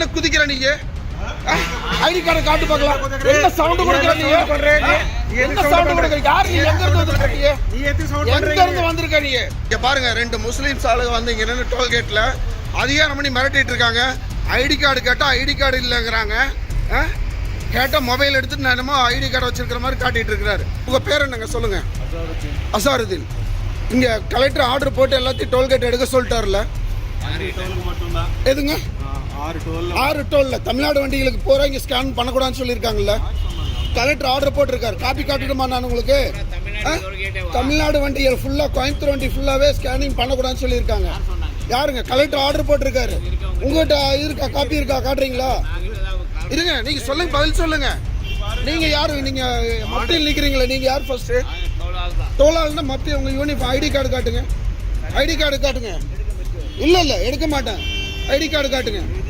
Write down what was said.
பாட்டுல குதிக்கிற நீங்க ஐடி கார்டு காட்டு பார்க்கலாம். என்ன சவுண்ட் கொடுக்குற நீங்க? என்ன சவுண்ட் கொடுக்குற? யார் நீ? எங்க இருந்து வந்திருக்கீங்க? எங்க இருந்து வந்திருக்க நீ? இங்க பாருங்க, 2 முஸ்லீம்ஸ் ஆளுங்க வந்து இங்க நின்று டோல்கேட்ல அதிகாரம் பண்ணி மிரட்டிட்டு இருக்காங்க. ஐடி கார்டு கேட்டா ஐடி கார்டு இல்லைங்கிறாங்க. கேட்டா மொபைல் எடுத்துட்டு நான் என்னமோ ஐடி கார்டு வச்சிருக்கிற மாதிரி காட்டிட்டு இருக்கிறாரு. உங்க பேர் என்னங்க சொல்லுங்க? அசாருதீன். இங்க கலெக்டர் ஆர்டர் போட்டு எல்லாத்தையும் டோல்கேட் எடுக்க சொல்லிட்டாருல. எதுங்க? 6 டோல்ல தமிழ்நாடு வண்டிகளுக்கு போற இங்க ஸ்கேன் பண்ணக்கூடாதுன்னு சொல்லியிருக்காங்கல்ல. கலெக்டர் ஆர்டர் போட்டிருக்காரு. காப்பி காட்டிடுமா நான் உங்களுக்கு? தமிழ்நாடு வண்டிகள் ஃபுல்லா, கோயம்புத்தூர் வண்டி ஃபுல்லாவே ஸ்கேனிங் பண்ணக்கூடாதுன்னு சொல்லியிருக்காங்க. யாருங்க? கலெக்டர் ஆர்டர் போட்டிருக்காரு. உங்ககிட்ட இருக்கா? காப்பி இருக்கா? காட்டுறீங்களா? இருங்க, நீங்க சொல்லுங்க, பதில் சொல்லுங்க. நீங்க யாரு? நீங்க மத்தியில் நிக்கிறீங்களா? நீங்க யார் ஃபர்ஸ்ட்? தோலாள்னா மத்திய உங்க யூனிஃபார்ம் ஐடி கார்டு காட்டுங்க. ஐடி கார்டு காட்டுங்க. இல்ல எடுக்க மாட்டேன். ஐடி கார்டு காட்டுங்க.